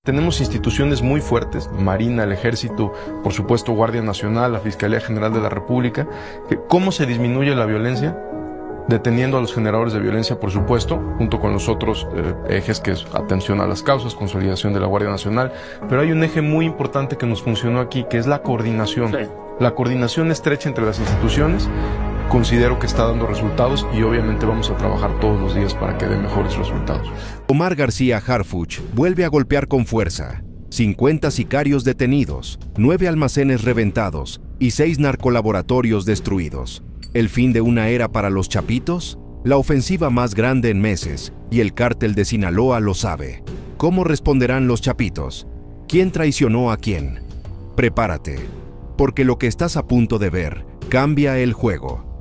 Tenemos instituciones muy fuertes, Marina, el Ejército, por supuesto Guardia Nacional, la Fiscalía General de la República. ¿Cómo se disminuye la violencia? Deteniendo a los generadores de violencia, por supuesto, junto con los otros ejes, que es atención a las causas, consolidación de la Guardia Nacional. Pero hay un eje muy importante que nos funcionó aquí, que es la coordinación. Sí. La coordinación estrecha entre las instituciones. Considero que está dando resultados y obviamente vamos a trabajar todos los días para que dé mejores resultados. Omar García Harfuch vuelve a golpear con fuerza. 50 sicarios detenidos, 9 almacenes reventados y 6 narcolaboratorios destruidos. ¿El fin de una era para los Chapitos? La ofensiva más grande en meses, y el cártel de Sinaloa lo sabe. ¿Cómo responderán los Chapitos? ¿Quién traicionó a quién? Prepárate, porque lo que estás a punto de ver cambia el juego.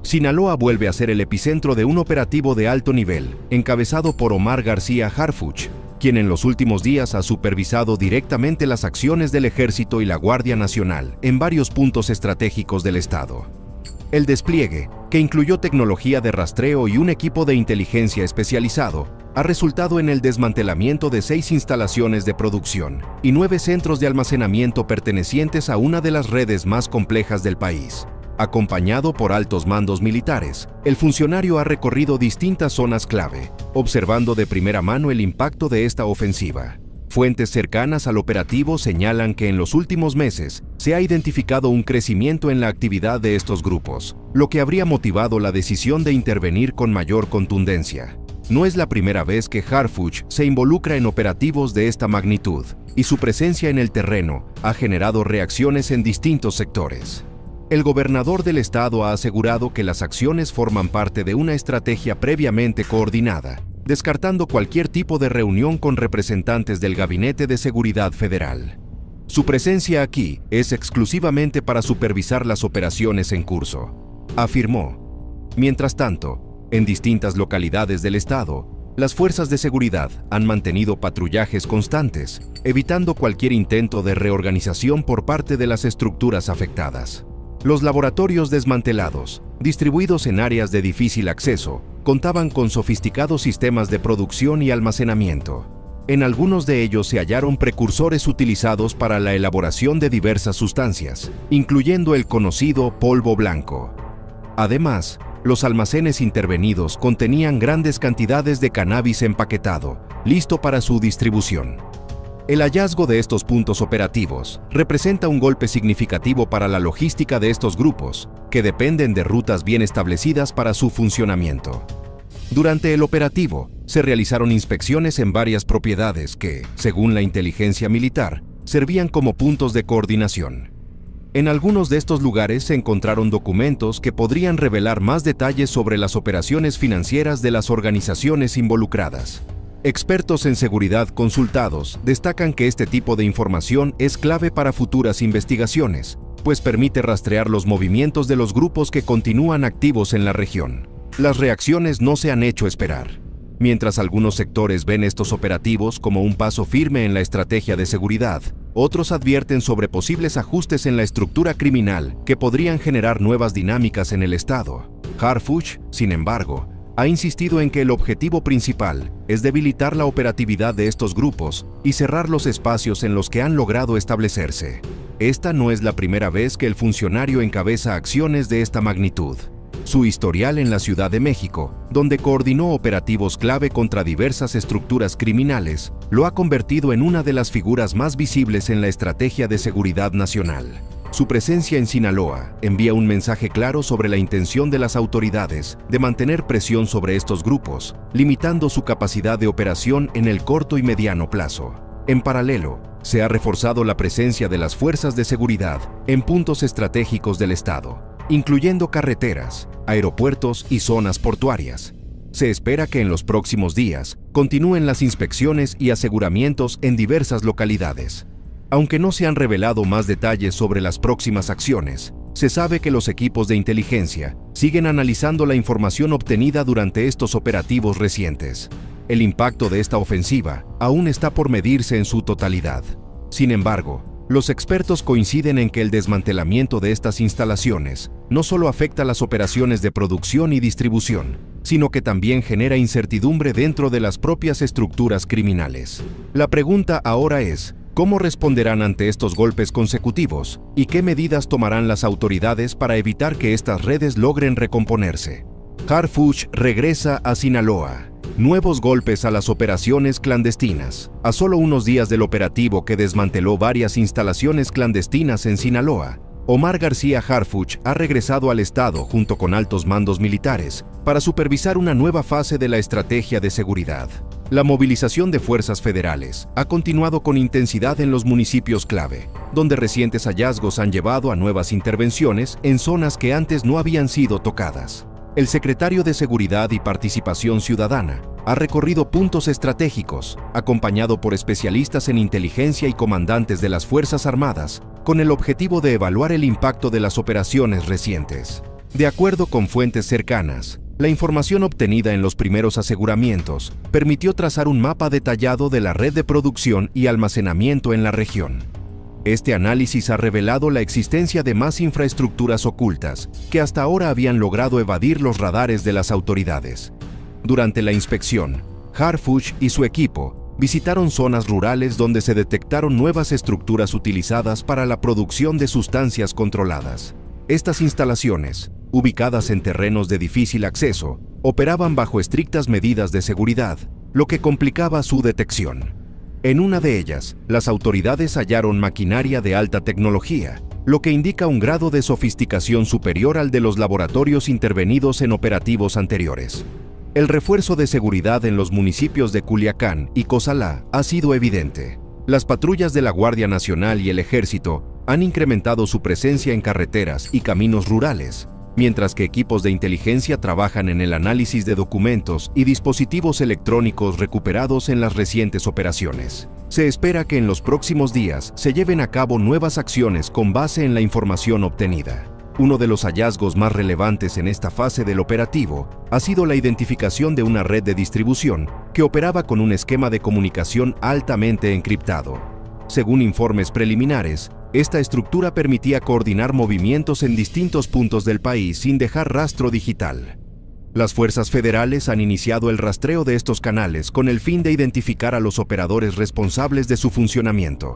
Sinaloa vuelve a ser el epicentro de un operativo de alto nivel, encabezado por Omar García Harfuch, quien en los últimos días ha supervisado directamente las acciones del Ejército y la Guardia Nacional en varios puntos estratégicos del Estado. El despliegue, que incluyó tecnología de rastreo y un equipo de inteligencia especializado, ha resultado en el desmantelamiento de 6 instalaciones de producción y 9 centros de almacenamiento pertenecientes a una de las redes más complejas del país. Acompañado por altos mandos militares, el funcionario ha recorrido distintas zonas clave, observando de primera mano el impacto de esta ofensiva. Fuentes cercanas al operativo señalan que en los últimos meses se ha identificado un crecimiento en la actividad de estos grupos, lo que habría motivado la decisión de intervenir con mayor contundencia. No es la primera vez que Harfuch se involucra en operativos de esta magnitud, y su presencia en el terreno ha generado reacciones en distintos sectores. El gobernador del estado ha asegurado que las acciones forman parte de una estrategia previamente coordinada, descartando cualquier tipo de reunión con representantes del Gabinete de Seguridad Federal. Su presencia aquí es exclusivamente para supervisar las operaciones en curso, afirmó. Mientras tanto, en distintas localidades del estado, las fuerzas de seguridad han mantenido patrullajes constantes, evitando cualquier intento de reorganización por parte de las estructuras afectadas. Los laboratorios desmantelados, distribuidos en áreas de difícil acceso, contaban con sofisticados sistemas de producción y almacenamiento. En algunos de ellos se hallaron precursores utilizados para la elaboración de diversas sustancias, incluyendo el conocido polvo blanco. Además, los almacenes intervenidos contenían grandes cantidades de cannabis empaquetado, listo para su distribución. El hallazgo de estos puntos operativos representa un golpe significativo para la logística de estos grupos, que dependen de rutas bien establecidas para su funcionamiento. Durante el operativo, se realizaron inspecciones en varias propiedades que, según la inteligencia militar, servían como puntos de coordinación. En algunos de estos lugares se encontraron documentos que podrían revelar más detalles sobre las operaciones financieras de las organizaciones involucradas. Expertos en seguridad consultados destacan que este tipo de información es clave para futuras investigaciones, pues permite rastrear los movimientos de los grupos que continúan activos en la región. Las reacciones no se han hecho esperar. Mientras algunos sectores ven estos operativos como un paso firme en la estrategia de seguridad, otros advierten sobre posibles ajustes en la estructura criminal que podrían generar nuevas dinámicas en el Estado. Harfuch, sin embargo, ha insistido en que el objetivo principal es debilitar la operatividad de estos grupos y cerrar los espacios en los que han logrado establecerse. Esta no es la primera vez que el funcionario encabeza acciones de esta magnitud. Su historial en la Ciudad de México, donde coordinó operativos clave contra diversas estructuras criminales, lo ha convertido en una de las figuras más visibles en la estrategia de seguridad nacional. Su presencia en Sinaloa envía un mensaje claro sobre la intención de las autoridades de mantener presión sobre estos grupos, limitando su capacidad de operación en el corto y mediano plazo. En paralelo, se ha reforzado la presencia de las fuerzas de seguridad en puntos estratégicos del Estado, incluyendo carreteras, aeropuertos y zonas portuarias. Se espera que en los próximos días continúen las inspecciones y aseguramientos en diversas localidades. Aunque no se han revelado más detalles sobre las próximas acciones, se sabe que los equipos de inteligencia siguen analizando la información obtenida durante estos operativos recientes. El impacto de esta ofensiva aún está por medirse en su totalidad. Sin embargo, Los expertos coinciden en que el desmantelamiento de estas instalaciones no solo afecta las operaciones de producción y distribución, sino que también genera incertidumbre dentro de las propias estructuras criminales. La pregunta ahora es, ¿cómo responderán ante estos golpes consecutivos y qué medidas tomarán las autoridades para evitar que estas redes logren recomponerse? Harfuch regresa a Sinaloa. Nuevos golpes a las operaciones clandestinas. A solo unos días del operativo que desmanteló varias instalaciones clandestinas en Sinaloa, Omar García Harfuch ha regresado al estado junto con altos mandos militares para supervisar una nueva fase de la estrategia de seguridad. La movilización de fuerzas federales ha continuado con intensidad en los municipios clave, donde recientes hallazgos han llevado a nuevas intervenciones en zonas que antes no habían sido tocadas. El secretario de Seguridad y Participación Ciudadana ha recorrido puntos estratégicos, acompañado por especialistas en inteligencia y comandantes de las Fuerzas Armadas, con el objetivo de evaluar el impacto de las operaciones recientes. De acuerdo con fuentes cercanas, la información obtenida en los primeros aseguramientos permitió trazar un mapa detallado de la red de producción y almacenamiento en la región. Este análisis ha revelado la existencia de más infraestructuras ocultas que hasta ahora habían logrado evadir los radares de las autoridades. Durante la inspección, Harfuch y su equipo visitaron zonas rurales donde se detectaron nuevas estructuras utilizadas para la producción de sustancias controladas. Estas instalaciones, ubicadas en terrenos de difícil acceso, operaban bajo estrictas medidas de seguridad, lo que complicaba su detección. En una de ellas, las autoridades hallaron maquinaria de alta tecnología, lo que indica un grado de sofisticación superior al de los laboratorios intervenidos en operativos anteriores. El refuerzo de seguridad en los municipios de Culiacán y Cozalá ha sido evidente. Las patrullas de la Guardia Nacional y el Ejército han incrementado su presencia en carreteras y caminos rurales, mientras que equipos de inteligencia trabajan en el análisis de documentos y dispositivos electrónicos recuperados en las recientes operaciones. Se espera que en los próximos días se lleven a cabo nuevas acciones con base en la información obtenida. Uno de los hallazgos más relevantes en esta fase del operativo ha sido la identificación de una red de distribución que operaba con un esquema de comunicación altamente encriptado. Según informes preliminares, esta estructura permitía coordinar movimientos en distintos puntos del país sin dejar rastro digital. Las fuerzas federales han iniciado el rastreo de estos canales con el fin de identificar a los operadores responsables de su funcionamiento.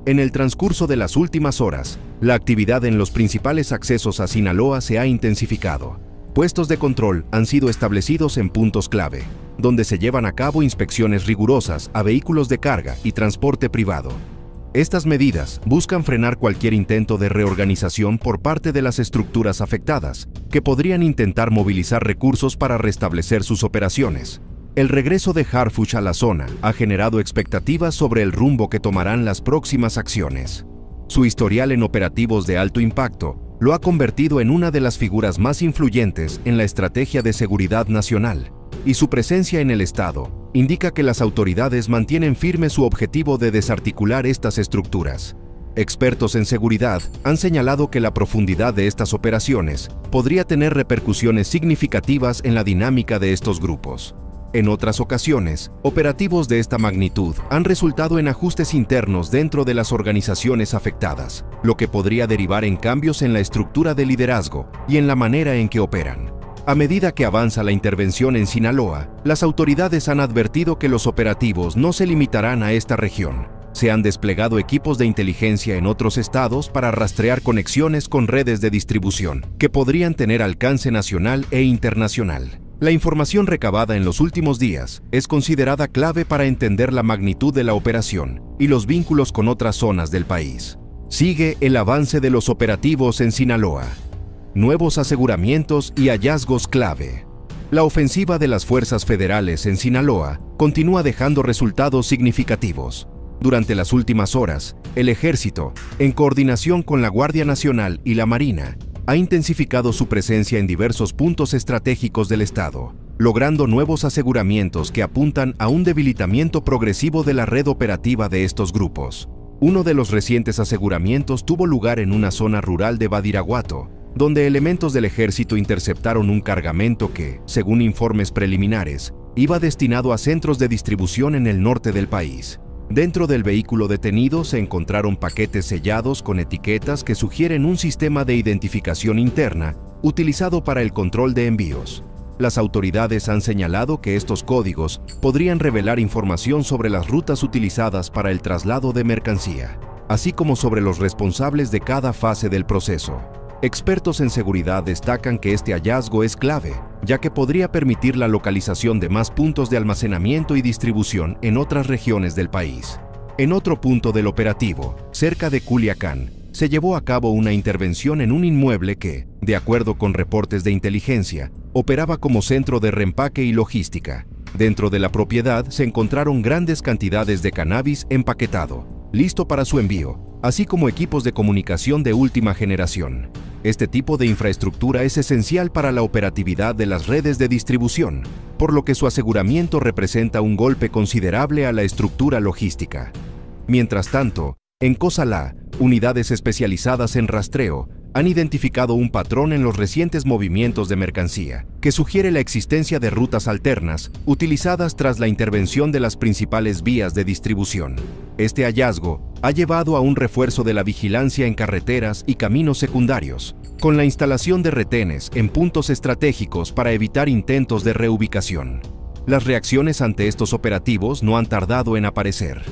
En el transcurso de las últimas horas, la actividad en los principales accesos a Sinaloa se ha intensificado. Puestos de control han sido establecidos en puntos clave, donde se llevan a cabo inspecciones rigurosas a vehículos de carga y transporte privado. Estas medidas buscan frenar cualquier intento de reorganización por parte de las estructuras afectadas, que podrían intentar movilizar recursos para restablecer sus operaciones. El regreso de Harfuch a la zona ha generado expectativas sobre el rumbo que tomarán las próximas acciones. Su historial en operativos de alto impacto lo ha convertido en una de las figuras más influyentes en la estrategia de seguridad nacional, y su presencia en el estado indica que las autoridades mantienen firme su objetivo de desarticular estas estructuras. Expertos en seguridad han señalado que la profundidad de estas operaciones podría tener repercusiones significativas en la dinámica de estos grupos. En otras ocasiones, operativos de esta magnitud han resultado en ajustes internos dentro de las organizaciones afectadas, lo que podría derivar en cambios en la estructura de liderazgo y en la manera en que operan. A medida que avanza la intervención en Sinaloa, las autoridades han advertido que los operativos no se limitarán a esta región. Se han desplegado equipos de inteligencia en otros estados para rastrear conexiones con redes de distribución, que podrían tener alcance nacional e internacional. La información recabada en los últimos días es considerada clave para entender la magnitud de la operación y los vínculos con otras zonas del país. Sigue el avance de los operativos en Sinaloa. Nuevos aseguramientos y hallazgos clave. La ofensiva de las fuerzas federales en Sinaloa continúa dejando resultados significativos. Durante las últimas horas, el Ejército, en coordinación con la Guardia Nacional y la Marina, ha intensificado su presencia en diversos puntos estratégicos del estado, logrando nuevos aseguramientos que apuntan a un debilitamiento progresivo de la red operativa de estos grupos. Uno de los recientes aseguramientos tuvo lugar en una zona rural de Badiraguato, donde elementos del ejército interceptaron un cargamento que, según informes preliminares, iba destinado a centros de distribución en el norte del país. Dentro del vehículo detenido se encontraron paquetes sellados con etiquetas que sugieren un sistema de identificación interna utilizado para el control de envíos. Las autoridades han señalado que estos códigos podrían revelar información sobre las rutas utilizadas para el traslado de mercancía, así como sobre los responsables de cada fase del proceso. Expertos en seguridad destacan que este hallazgo es clave, ya que podría permitir la localización de más puntos de almacenamiento y distribución en otras regiones del país. En otro punto del operativo, cerca de Culiacán, se llevó a cabo una intervención en un inmueble que, de acuerdo con reportes de inteligencia, operaba como centro de reempaque y logística. Dentro de la propiedad se encontraron grandes cantidades de cannabis empaquetado, listo para su envío, así como equipos de comunicación de última generación. Este tipo de infraestructura es esencial para la operatividad de las redes de distribución, por lo que su aseguramiento representa un golpe considerable a la estructura logística. Mientras tanto, en Cozalá, unidades especializadas en rastreo han identificado un patrón en los recientes movimientos de mercancía, que sugiere la existencia de rutas alternas utilizadas tras la intervención de las principales vías de distribución. Este hallazgo ha llevado a un refuerzo de la vigilancia en carreteras y caminos secundarios, con la instalación de retenes en puntos estratégicos para evitar intentos de reubicación. Las reacciones ante estos operativos no han tardado en aparecer.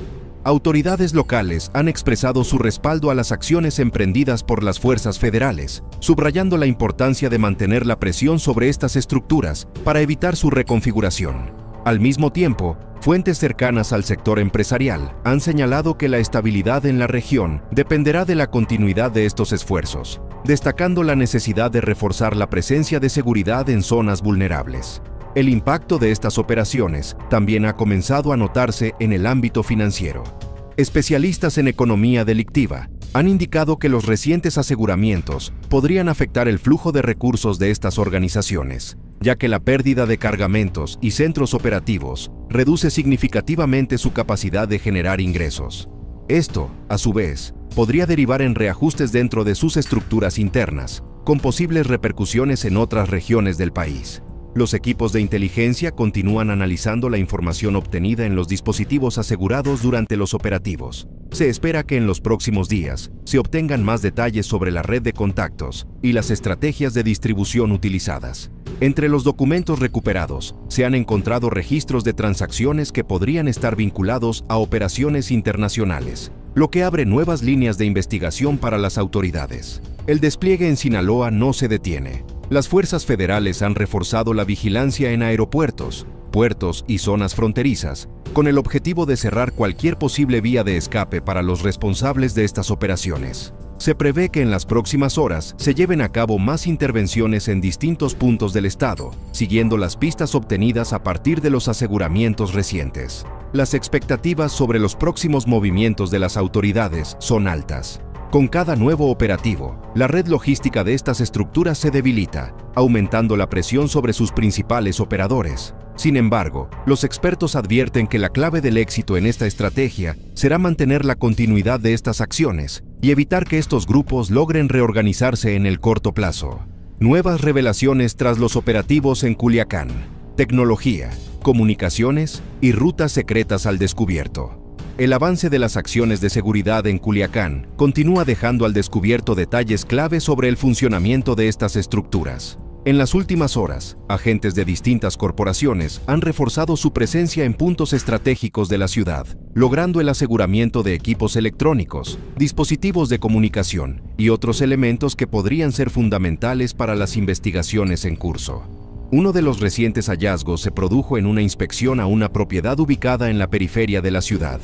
Autoridades locales han expresado su respaldo a las acciones emprendidas por las fuerzas federales, subrayando la importancia de mantener la presión sobre estas estructuras para evitar su reconfiguración. Al mismo tiempo, fuentes cercanas al sector empresarial han señalado que la estabilidad en la región dependerá de la continuidad de estos esfuerzos, destacando la necesidad de reforzar la presencia de seguridad en zonas vulnerables. El impacto de estas operaciones también ha comenzado a notarse en el ámbito financiero. Especialistas en economía delictiva han indicado que los recientes aseguramientos podrían afectar el flujo de recursos de estas organizaciones, ya que la pérdida de cargamentos y centros operativos reduce significativamente su capacidad de generar ingresos. Esto, a su vez, podría derivar en reajustes dentro de sus estructuras internas, con posibles repercusiones en otras regiones del país. Los equipos de inteligencia continúan analizando la información obtenida en los dispositivos asegurados durante los operativos. Se espera que en los próximos días se obtengan más detalles sobre la red de contactos y las estrategias de distribución utilizadas. Entre los documentos recuperados, se han encontrado registros de transacciones que podrían estar vinculados a operaciones internacionales, lo que abre nuevas líneas de investigación para las autoridades. El despliegue en Sinaloa no se detiene. Las fuerzas federales han reforzado la vigilancia en aeropuertos, puertos y zonas fronterizas, con el objetivo de cerrar cualquier posible vía de escape para los responsables de estas operaciones. Se prevé que en las próximas horas se lleven a cabo más intervenciones en distintos puntos del estado, siguiendo las pistas obtenidas a partir de los aseguramientos recientes. Las expectativas sobre los próximos movimientos de las autoridades son altas. Con cada nuevo operativo, la red logística de estas estructuras se debilita, aumentando la presión sobre sus principales operadores. Sin embargo, los expertos advierten que la clave del éxito en esta estrategia será mantener la continuidad de estas acciones y evitar que estos grupos logren reorganizarse en el corto plazo. Nuevas revelaciones tras los operativos en Culiacán. Tecnología, comunicaciones y rutas secretas al descubierto. El avance de las acciones de seguridad en Culiacán continúa dejando al descubierto detalles clave sobre el funcionamiento de estas estructuras. En las últimas horas, agentes de distintas corporaciones han reforzado su presencia en puntos estratégicos de la ciudad, logrando el aseguramiento de equipos electrónicos, dispositivos de comunicación y otros elementos que podrían ser fundamentales para las investigaciones en curso. Uno de los recientes hallazgos se produjo en una inspección a una propiedad ubicada en la periferia de la ciudad.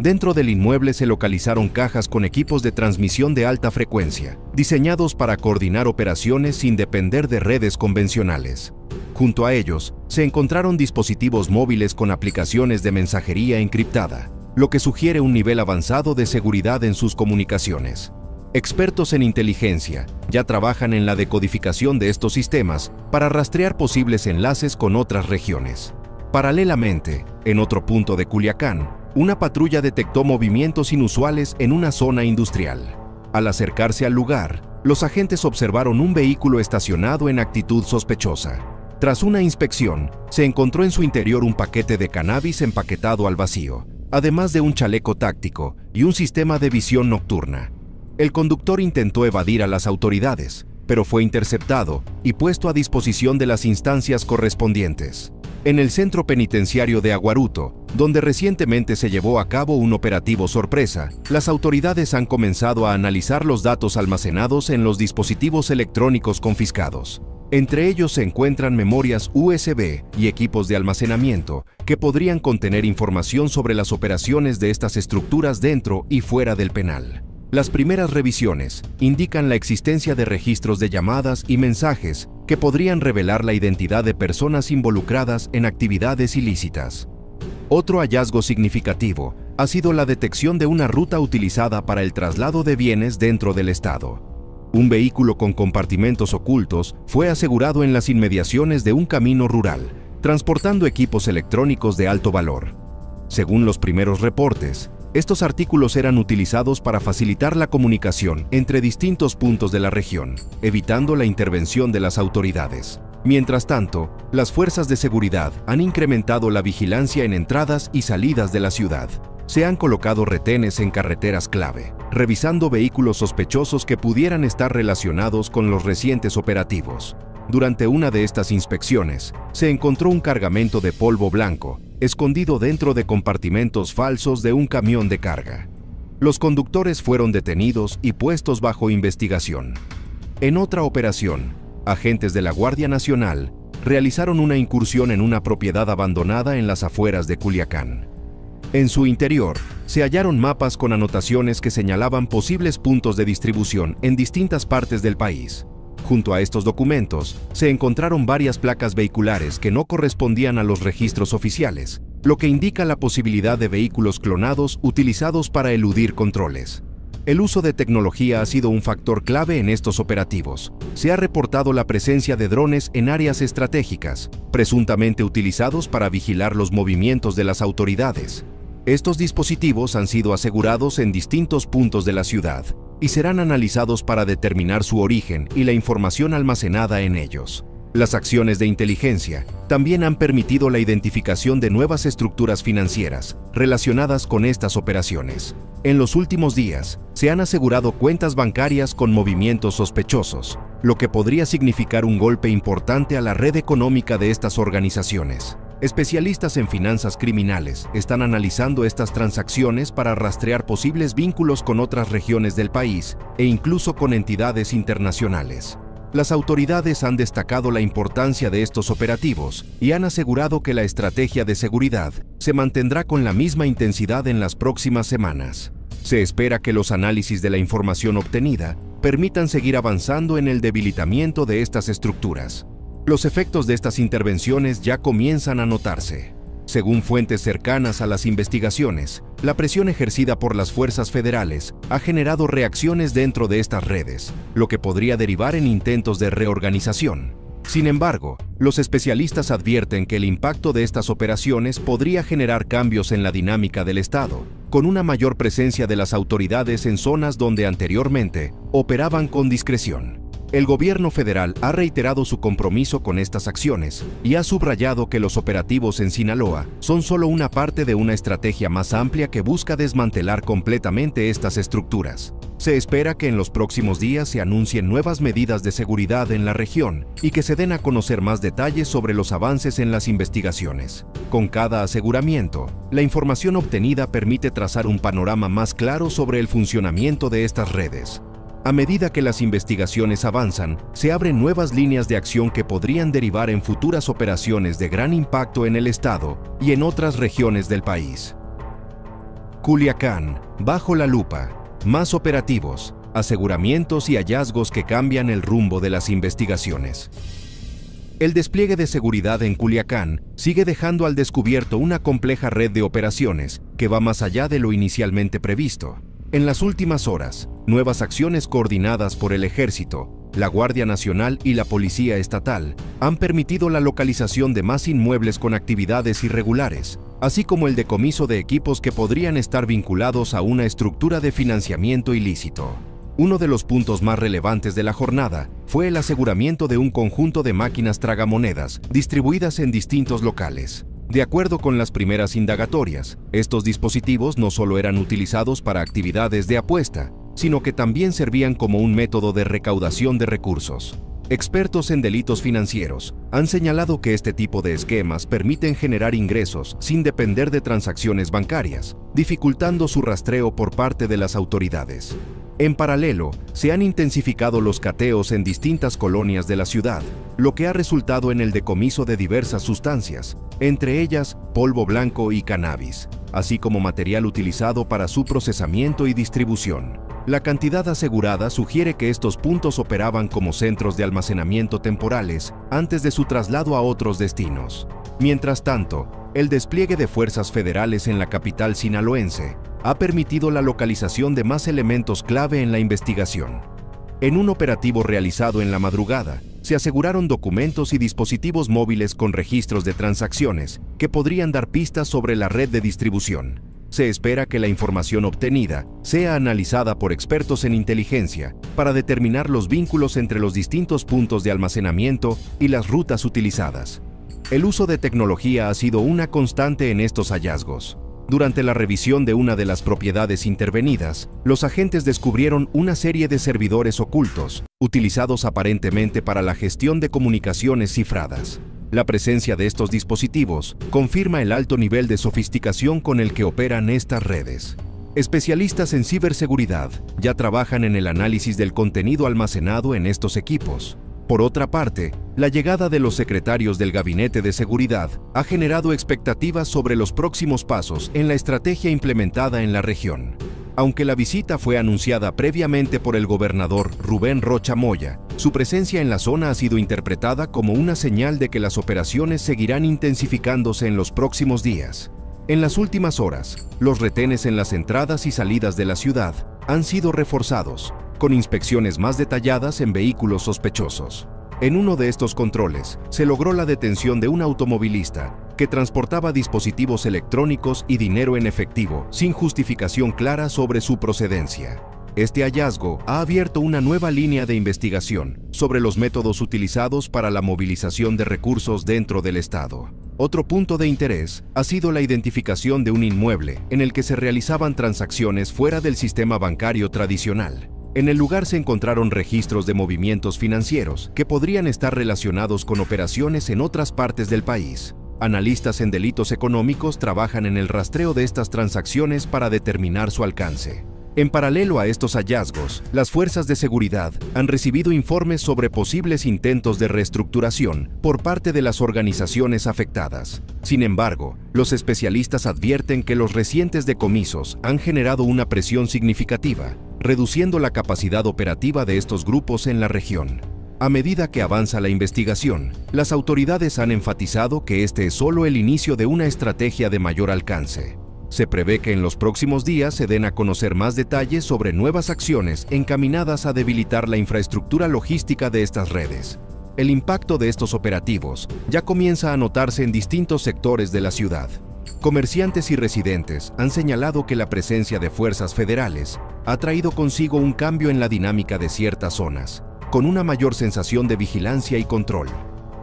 Dentro del inmueble se localizaron cajas con equipos de transmisión de alta frecuencia, diseñados para coordinar operaciones sin depender de redes convencionales. Junto a ellos, se encontraron dispositivos móviles con aplicaciones de mensajería encriptada, lo que sugiere un nivel avanzado de seguridad en sus comunicaciones. Expertos en inteligencia ya trabajan en la decodificación de estos sistemas para rastrear posibles enlaces con otras regiones. Paralelamente, en otro punto de Culiacán, una patrulla detectó movimientos inusuales en una zona industrial. Al acercarse al lugar, los agentes observaron un vehículo estacionado en actitud sospechosa. Tras una inspección, se encontró en su interior un paquete de cannabis empaquetado al vacío, además de un chaleco táctico y un sistema de visión nocturna. El conductor intentó evadir a las autoridades, pero fue interceptado y puesto a disposición de las instancias correspondientes. En el centro penitenciario de Aguaruto, donde recientemente se llevó a cabo un operativo sorpresa, las autoridades han comenzado a analizar los datos almacenados en los dispositivos electrónicos confiscados. Entre ellos se encuentran memorias USB y equipos de almacenamiento que podrían contener información sobre las operaciones de estas estructuras dentro y fuera del penal. Las primeras revisiones indican la existencia de registros de llamadas y mensajes que podrían revelar la identidad de personas involucradas en actividades ilícitas. Otro hallazgo significativo ha sido la detección de una ruta utilizada para el traslado de bienes dentro del Estado. Un vehículo con compartimentos ocultos fue asegurado en las inmediaciones de un camino rural, transportando equipos electrónicos de alto valor. Según los primeros reportes, estos artículos eran utilizados para facilitar la comunicación entre distintos puntos de la región, evitando la intervención de las autoridades. Mientras tanto, las fuerzas de seguridad han incrementado la vigilancia en entradas y salidas de la ciudad. Se han colocado retenes en carreteras clave, revisando vehículos sospechosos que pudieran estar relacionados con los recientes operativos. Durante una de estas inspecciones, se encontró un cargamento de polvo blanco, escondido dentro de compartimentos falsos de un camión de carga. Los conductores fueron detenidos y puestos bajo investigación. En otra operación, agentes de la Guardia Nacional realizaron una incursión en una propiedad abandonada en las afueras de Culiacán. En su interior, se hallaron mapas con anotaciones que señalaban posibles puntos de distribución en distintas partes del país. Junto a estos documentos, se encontraron varias placas vehiculares que no correspondían a los registros oficiales, lo que indica la posibilidad de vehículos clonados utilizados para eludir controles. El uso de tecnología ha sido un factor clave en estos operativos. Se ha reportado la presencia de drones en áreas estratégicas, presuntamente utilizados para vigilar los movimientos de las autoridades. Estos dispositivos han sido asegurados en distintos puntos de la ciudad y serán analizados para determinar su origen y la información almacenada en ellos. Las acciones de inteligencia también han permitido la identificación de nuevas estructuras financieras relacionadas con estas operaciones. En los últimos días, se han asegurado cuentas bancarias con movimientos sospechosos, lo que podría significar un golpe importante a la red económica de estas organizaciones. Especialistas en finanzas criminales están analizando estas transacciones para rastrear posibles vínculos con otras regiones del país e incluso con entidades internacionales. Las autoridades han destacado la importancia de estos operativos y han asegurado que la estrategia de seguridad se mantendrá con la misma intensidad en las próximas semanas. Se espera que los análisis de la información obtenida permitan seguir avanzando en el debilitamiento de estas estructuras. Los efectos de estas intervenciones ya comienzan a notarse. Según fuentes cercanas a las investigaciones, la presión ejercida por las fuerzas federales ha generado reacciones dentro de estas redes, lo que podría derivar en intentos de reorganización. Sin embargo, los especialistas advierten que el impacto de estas operaciones podría generar cambios en la dinámica del Estado, con una mayor presencia de las autoridades en zonas donde anteriormente operaban con discreción. El gobierno federal ha reiterado su compromiso con estas acciones y ha subrayado que los operativos en Sinaloa son solo una parte de una estrategia más amplia que busca desmantelar completamente estas estructuras. Se espera que en los próximos días se anuncien nuevas medidas de seguridad en la región y que se den a conocer más detalles sobre los avances en las investigaciones. Con cada aseguramiento, la información obtenida permite trazar un panorama más claro sobre el funcionamiento de estas redes. A medida que las investigaciones avanzan, se abren nuevas líneas de acción que podrían derivar en futuras operaciones de gran impacto en el Estado y en otras regiones del país. Culiacán, bajo la lupa. Más operativos, aseguramientos y hallazgos que cambian el rumbo de las investigaciones. El despliegue de seguridad en Culiacán sigue dejando al descubierto una compleja red de operaciones que va más allá de lo inicialmente previsto. En las últimas horas, nuevas acciones coordinadas por el Ejército, la Guardia Nacional y la Policía Estatal han permitido la localización de más inmuebles con actividades irregulares, así como el decomiso de equipos que podrían estar vinculados a una estructura de financiamiento ilícito. Uno de los puntos más relevantes de la jornada fue el aseguramiento de un conjunto de máquinas tragamonedas distribuidas en distintos locales. De acuerdo con las primeras indagatorias, estos dispositivos no solo eran utilizados para actividades de apuesta, sino que también servían como un método de recaudación de recursos. Expertos en delitos financieros han señalado que este tipo de esquemas permiten generar ingresos sin depender de transacciones bancarias, dificultando su rastreo por parte de las autoridades. En paralelo, se han intensificado los cateos en distintas colonias de la ciudad, lo que ha resultado en el decomiso de diversas sustancias, entre ellas polvo blanco y cannabis, así como material utilizado para su procesamiento y distribución. La cantidad asegurada sugiere que estos puntos operaban como centros de almacenamiento temporales antes de su traslado a otros destinos. Mientras tanto, el despliegue de fuerzas federales en la capital sinaloense ha permitido la localización de más elementos clave en la investigación. En un operativo realizado en la madrugada, se aseguraron documentos y dispositivos móviles con registros de transacciones que podrían dar pistas sobre la red de distribución. Se espera que la información obtenida sea analizada por expertos en inteligencia para determinar los vínculos entre los distintos puntos de almacenamiento y las rutas utilizadas. El uso de tecnología ha sido una constante en estos hallazgos. Durante la revisión de una de las propiedades intervenidas, los agentes descubrieron una serie de servidores ocultos, utilizados aparentemente para la gestión de comunicaciones cifradas. La presencia de estos dispositivos confirma el alto nivel de sofisticación con el que operan estas redes. Especialistas en ciberseguridad ya trabajan en el análisis del contenido almacenado en estos equipos. Por otra parte, la llegada de los secretarios del Gabinete de Seguridad ha generado expectativas sobre los próximos pasos en la estrategia implementada en la región. Aunque la visita fue anunciada previamente por el gobernador Rubén Rocha Moya, su presencia en la zona ha sido interpretada como una señal de que las operaciones seguirán intensificándose en los próximos días. En las últimas horas, los retenes en las entradas y salidas de la ciudad han sido reforzados, con inspecciones más detalladas en vehículos sospechosos. En uno de estos controles, se logró la detención de un automovilista que transportaba dispositivos electrónicos y dinero en efectivo, sin justificación clara sobre su procedencia. Este hallazgo ha abierto una nueva línea de investigación sobre los métodos utilizados para la movilización de recursos dentro del Estado. Otro punto de interés ha sido la identificación de un inmueble en el que se realizaban transacciones fuera del sistema bancario tradicional. En el lugar se encontraron registros de movimientos financieros que podrían estar relacionados con operaciones en otras partes del país. Analistas en delitos económicos trabajan en el rastreo de estas transacciones para determinar su alcance. En paralelo a estos hallazgos, las fuerzas de seguridad han recibido informes sobre posibles intentos de reestructuración por parte de las organizaciones afectadas. Sin embargo, los especialistas advierten que los recientes decomisos han generado una presión significativa, reduciendo la capacidad operativa de estos grupos en la región. A medida que avanza la investigación, las autoridades han enfatizado que este es solo el inicio de una estrategia de mayor alcance. Se prevé que en los próximos días se den a conocer más detalles sobre nuevas acciones encaminadas a debilitar la infraestructura logística de estas redes. El impacto de estos operativos ya comienza a notarse en distintos sectores de la ciudad. Comerciantes y residentes han señalado que la presencia de fuerzas federales ha traído consigo un cambio en la dinámica de ciertas zonas, con una mayor sensación de vigilancia y control.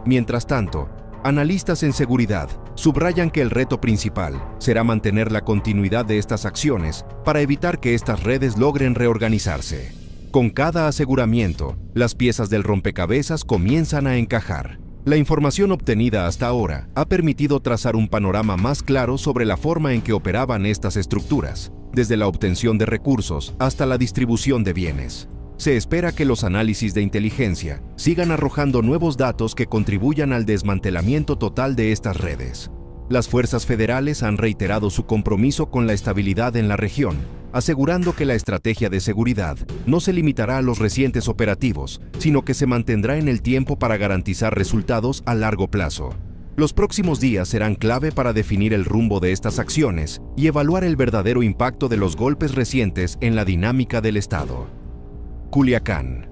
Mientras tanto, analistas en seguridad subrayan que el reto principal será mantener la continuidad de estas acciones para evitar que estas redes logren reorganizarse. Con cada aseguramiento, las piezas del rompecabezas comienzan a encajar. La información obtenida hasta ahora ha permitido trazar un panorama más claro sobre la forma en que operaban estas estructuras, desde la obtención de recursos hasta la distribución de bienes. Se espera que los análisis de inteligencia sigan arrojando nuevos datos que contribuyan al desmantelamiento total de estas redes. Las fuerzas federales han reiterado su compromiso con la estabilidad en la región, asegurando que la estrategia de seguridad no se limitará a los recientes operativos, sino que se mantendrá en el tiempo para garantizar resultados a largo plazo. Los próximos días serán clave para definir el rumbo de estas acciones y evaluar el verdadero impacto de los golpes recientes en la dinámica del Estado. Culiacán.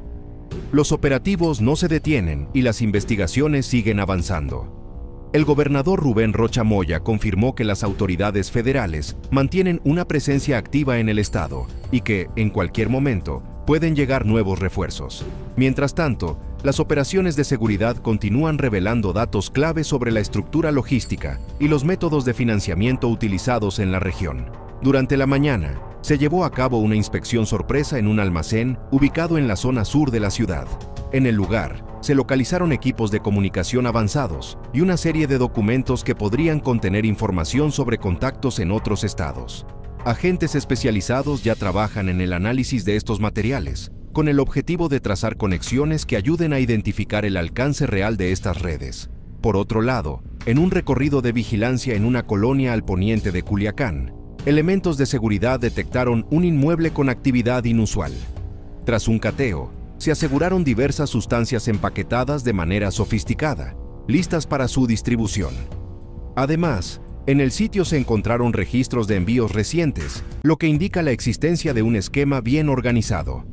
Los operativos no se detienen y las investigaciones siguen avanzando. El gobernador Rubén Rocha Moya confirmó que las autoridades federales mantienen una presencia activa en el estado y que, en cualquier momento, pueden llegar nuevos refuerzos. Mientras tanto, las operaciones de seguridad continúan revelando datos clave sobre la estructura logística y los métodos de financiamiento utilizados en la región. Durante la mañana, se llevó a cabo una inspección sorpresa en un almacén ubicado en la zona sur de la ciudad. En el lugar, se localizaron equipos de comunicación avanzados y una serie de documentos que podrían contener información sobre contactos en otros estados. Agentes especializados ya trabajan en el análisis de estos materiales, con el objetivo de trazar conexiones que ayuden a identificar el alcance real de estas redes. Por otro lado, en un recorrido de vigilancia en una colonia al poniente de Culiacán, elementos de seguridad detectaron un inmueble con actividad inusual. Tras un cateo, se aseguraron diversas sustancias empaquetadas de manera sofisticada, listas para su distribución. Además, en el sitio se encontraron registros de envíos recientes, lo que indica la existencia de un esquema bien organizado.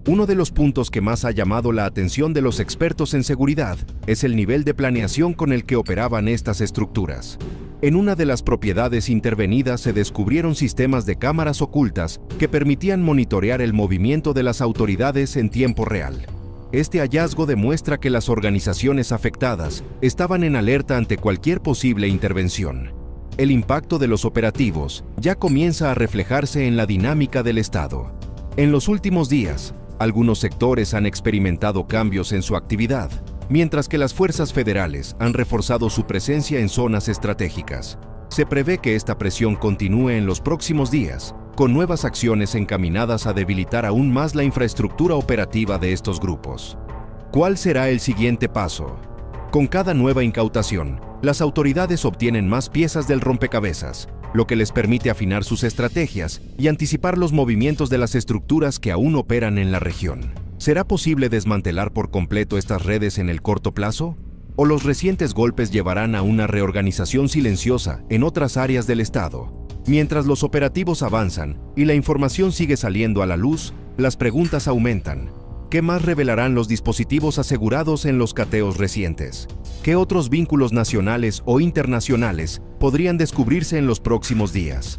Uno de los puntos que más ha llamado la atención de los expertos en seguridad es el nivel de planeación con el que operaban estas estructuras. En una de las propiedades intervenidas se descubrieron sistemas de cámaras ocultas que permitían monitorear el movimiento de las autoridades en tiempo real. Este hallazgo demuestra que las organizaciones afectadas estaban en alerta ante cualquier posible intervención. El impacto de los operativos ya comienza a reflejarse en la dinámica del Estado. En los últimos días, algunos sectores han experimentado cambios en su actividad, mientras que las fuerzas federales han reforzado su presencia en zonas estratégicas. Se prevé que esta presión continúe en los próximos días, con nuevas acciones encaminadas a debilitar aún más la infraestructura operativa de estos grupos. ¿Cuál será el siguiente paso? Con cada nueva incautación, las autoridades obtienen más piezas del rompecabezas, lo que les permite afinar sus estrategias y anticipar los movimientos de las estructuras que aún operan en la región. ¿Será posible desmantelar por completo estas redes en el corto plazo? ¿O los recientes golpes llevarán a una reorganización silenciosa en otras áreas del Estado? Mientras los operativos avanzan y la información sigue saliendo a la luz, las preguntas aumentan. ¿Qué más revelarán los dispositivos asegurados en los cateos recientes? ¿Qué otros vínculos nacionales o internacionales podrían descubrirse en los próximos días?